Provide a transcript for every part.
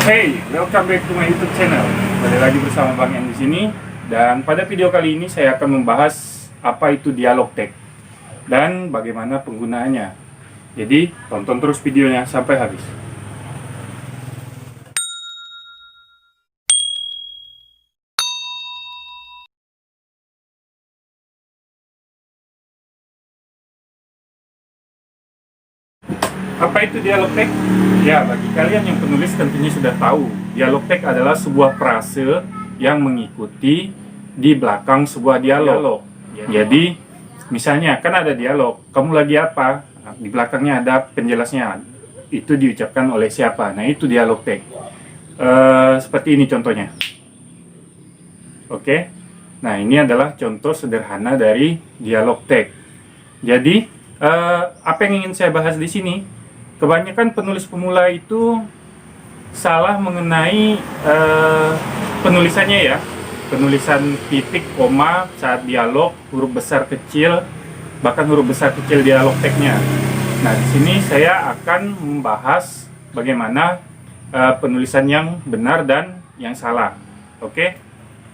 Hey, welcome back to my YouTube channel. Kembali lagi bersama Bang Yan di sini. Dan pada video kali ini saya akan membahas apa itu dialog tag dan bagaimana penggunaannya. Jadi, tonton terus videonya sampai habis. Apa itu dialog tag? Ya, bagi kalian yang penulis tentunya sudah tahu. Dialog tag adalah sebuah frase yang mengikuti di belakang sebuah dialog. Jadi, misalnya kan ada dialog, kamu lagi apa? Nah, di belakangnya ada penjelasnya. Itu diucapkan oleh siapa? Nah, itu dialog tag. Seperti ini contohnya. Oke. Nah, ini adalah contoh sederhana dari dialog tag. Jadi, apa yang ingin saya bahas di sini? Kebanyakan penulis pemula itu salah mengenai penulisannya ya. Penulisan titik, koma saat dialog, huruf besar kecil, bahkan huruf besar kecil dialog tagnya. Nah, di sini saya akan membahas bagaimana penulisan yang benar dan yang salah. Oke.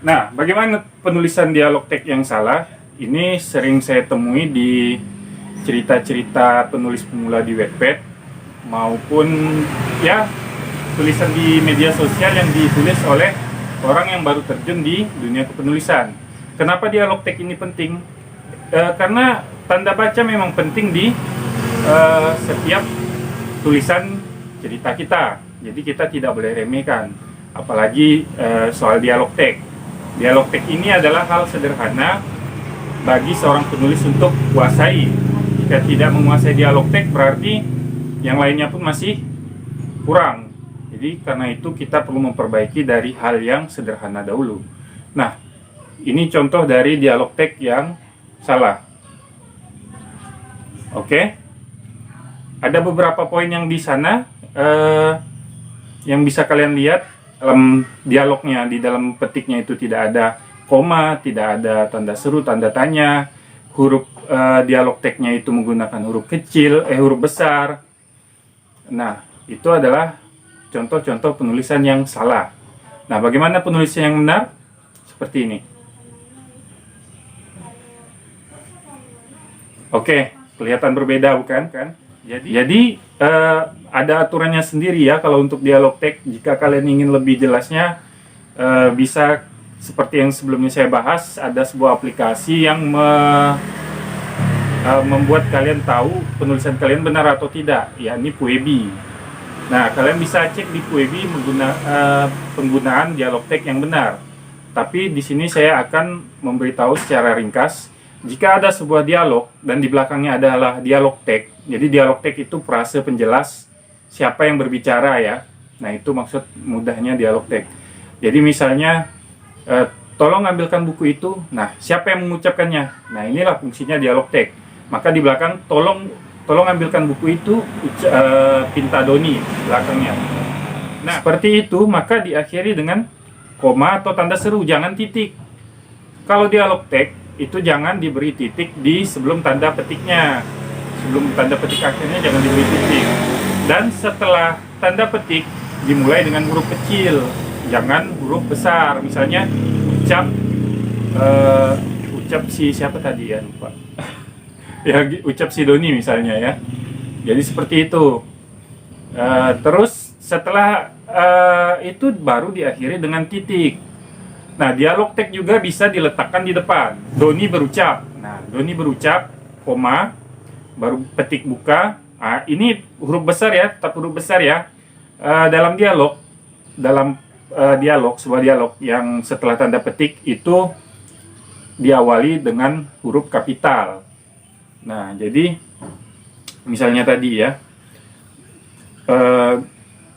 Nah, bagaimana penulisan dialog tag yang salah? Ini sering saya temui di cerita-cerita penulis pemula di Wattpad maupun ya tulisan di media sosial yang ditulis oleh orang yang baru terjun di dunia kepenulisan. Kenapa dialog tag ini penting? Karena tanda baca memang penting di setiap tulisan cerita kita. Jadi kita tidak boleh remehkan, apalagi soal dialog tag. Dialog tag ini adalah hal sederhana bagi seorang penulis untuk kuasai. Jika tidak menguasai dialog tag berarti yang lainnya pun masih kurang. Jadi karena itu kita perlu memperbaiki dari hal yang sederhana dahulu. Nah, ini contoh dari dialog tag yang salah. Oke. Ada beberapa poin yang di sana yang bisa kalian lihat dalam dialognya. Di dalam petiknya itu tidak ada koma, tidak ada tanda seru, tanda tanya. Huruf dialog tagnya itu menggunakan huruf kecil, huruf besar. Nah, itu adalah contoh-contoh penulisan yang salah. Nah, bagaimana penulisan yang benar? Seperti ini. Oke, kelihatan berbeda bukan? Jadi ada aturannya sendiri ya kalau untuk dialog tag. Jika kalian ingin lebih jelasnya, bisa seperti yang sebelumnya saya bahas, ada sebuah aplikasi yang membuat kalian tahu penulisan kalian benar atau tidak, yakni Puebi. Nah, kalian bisa cek di Puebi penggunaan dialog tag yang benar. Tapi di sini saya akan memberitahu secara ringkas, jika ada sebuah dialog dan di belakangnya adalah dialog tag. Jadi dialog tag itu frase penjelas siapa yang berbicara ya. Nah, itu maksud mudahnya dialog tag. Jadi misalnya tolong ambilkan buku itu. Nah, siapa yang mengucapkannya? Nah, inilah fungsinya dialog tag. Maka di belakang tolong ambilkan buku itu, Pinta Doni belakangnya. Nah, seperti itu, maka diakhiri dengan koma atau tanda seru, jangan titik. Kalau dialog tag itu jangan diberi titik di sebelum tanda petiknya. Sebelum tanda petik akhirnya jangan diberi titik. Dan setelah tanda petik dimulai dengan huruf kecil, jangan huruf besar. Misalnya ucap si siapa tadi ya, lupa. Ya, ucap si Doni misalnya ya. Jadi seperti itu. Terus setelah itu baru diakhiri dengan titik. Nah, dialog tag juga bisa diletakkan di depan. Doni berucap. Nah, Doni berucap, koma, baru petik buka. Nah, ini huruf besar ya, tetap huruf besar ya. Dalam dialog, sebuah dialog yang setelah tanda petik itu diawali dengan huruf kapital. Nah, jadi misalnya tadi ya,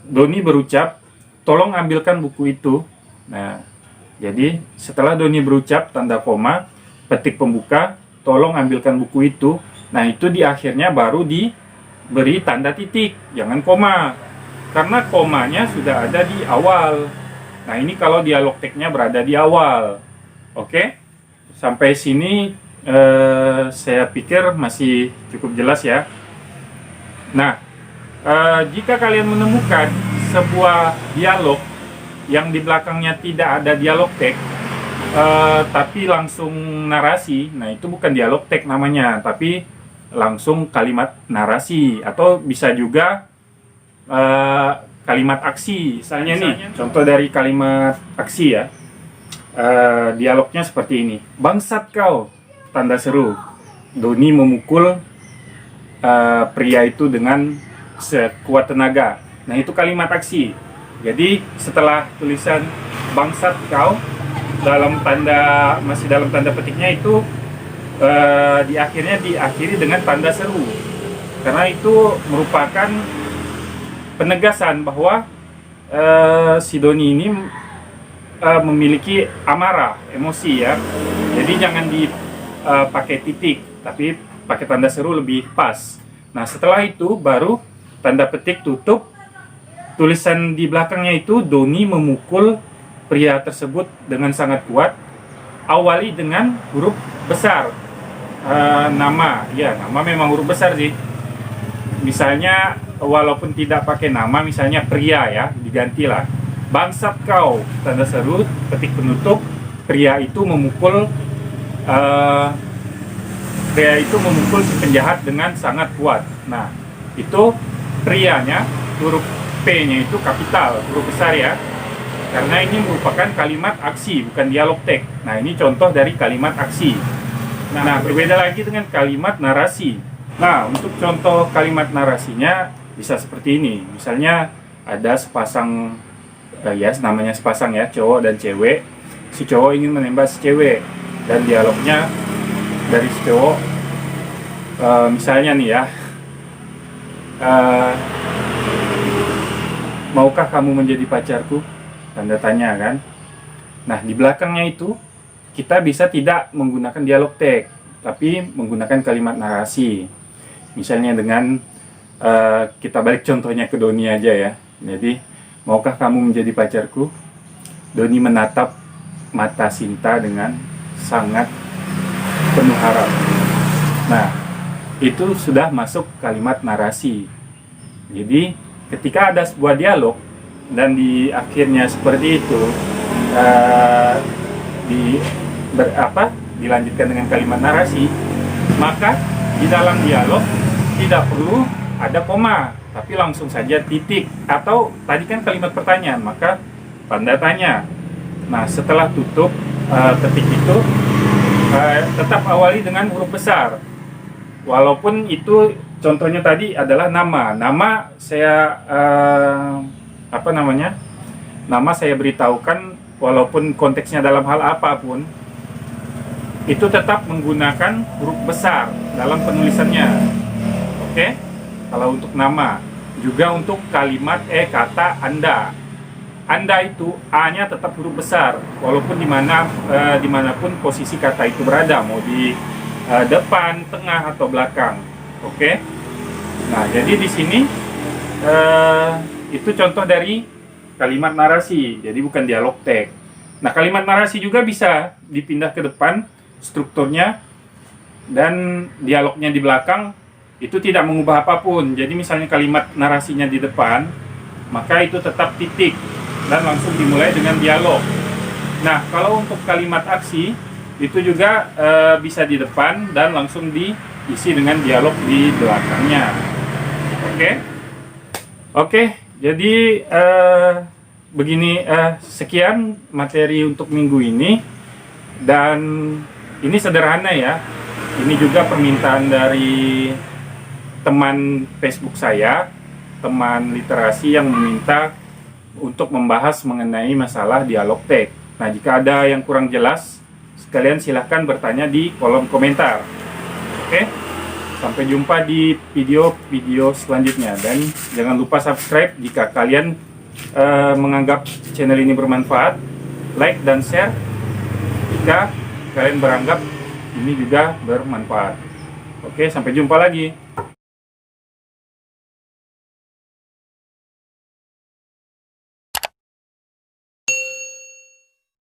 Doni berucap, tolong ambilkan buku itu. Nah, jadi setelah Doni berucap, tanda koma, petik pembuka, tolong ambilkan buku itu. Nah, itu di akhirnya baru diberi tanda titik, jangan koma. Karena komanya sudah ada di awal. Nah, ini kalau dialog tagnya berada di awal. Oke? Sampai sini saya pikir masih cukup jelas ya. Nah, jika kalian menemukan sebuah dialog yang di belakangnya tidak ada dialog teks, tapi langsung narasi, nah itu bukan dialog teks namanya, tapi langsung kalimat narasi, atau bisa juga kalimat aksi. Misalnya nih, contoh dari kalimat aksi ya. Dialognya seperti ini. Bangsat kau, tanda seru. Doni memukul pria itu dengan sekuat tenaga. Nah, itu kalimat aksi. Jadi, setelah tulisan bangsat kau masih dalam tanda petiknya itu di akhirnya diakhiri dengan tanda seru. Karena itu merupakan penegasan bahwa si Doni ini memiliki amarah, emosi ya. Jadi jangan dipakai titik, tapi pakai tanda seru lebih pas. Nah, setelah itu baru tanda petik tutup. Tulisan di belakangnya itu Doni memukul pria tersebut dengan sangat kuat. Awali dengan huruf besar. Nama, ya nama memang huruf besar sih. Misalnya walaupun tidak pakai nama, misalnya pria ya, digantilah. Bangsat kau, tanda seru, petik penutup, pria itu memukul si penjahat dengan sangat kuat. Nah, itu prianya, huruf P-nya itu kapital, huruf besar ya. Karena ini merupakan kalimat aksi, bukan dialog teks. Nah, ini contoh dari kalimat aksi. Nah, berbeda lagi dengan kalimat narasi. Nah, untuk contoh kalimat narasinya bisa seperti ini. Misalnya ada sepasang, namanya sepasang ya, cowok dan cewek. Si cowok ingin menembak si cewek, dan dialognya dari si cowok, misalnya nih ya, maukah kamu menjadi pacarku? Tanda tanya kan. Nah, di belakangnya itu kita bisa tidak menggunakan dialog teks, tapi menggunakan kalimat narasi. Misalnya dengan kita balik contohnya ke Doni aja ya. Jadi, maukah kamu menjadi pacarku? Doni menatap mata Sinta dengan sangat penuh harap. Nah, itu sudah masuk kalimat narasi. Jadi, ketika ada sebuah dialog dan di akhirnya seperti itu dilanjutkan dengan kalimat narasi, maka di dalam dialog tidak perlu ada koma, tapi langsung saja titik, atau tadi kan kalimat pertanyaan, maka tanda tanya. Nah, setelah tutup ketik itu tetap awali dengan huruf besar, walaupun itu contohnya tadi adalah nama. Nama saya nama saya beritahukan, walaupun konteksnya dalam hal apapun, itu tetap menggunakan huruf besar dalam penulisannya. Oke? Kalau untuk nama, juga untuk kalimat kata Anda. Anda itu A-nya tetap huruf besar, walaupun dimanapun posisi kata itu berada, mau di depan, tengah, atau belakang. Oke? Nah, jadi di sini itu contoh dari kalimat narasi, jadi bukan dialog teks. Nah, kalimat narasi juga bisa dipindah ke depan strukturnya, dan dialognya di belakang itu tidak mengubah apapun. Jadi misalnya kalimat narasinya di depan, maka itu tetap titik dan langsung dimulai dengan dialog. Nah, kalau untuk kalimat aksi itu juga bisa di depan dan langsung diisi dengan dialog di belakangnya. Oke, jadi begini, sekian materi untuk minggu ini, dan ini sederhana ya. Ini juga permintaan dari teman Facebook saya, teman literasi, yang meminta untuk membahas mengenai masalah dialog teks. Nah, jika ada yang kurang jelas, sekalian silahkan bertanya di kolom komentar. Oke, sampai jumpa di video-video selanjutnya, dan jangan lupa subscribe jika kalian menganggap channel ini bermanfaat, like dan share jika kalian beranggap ini juga bermanfaat. Oke, sampai jumpa lagi.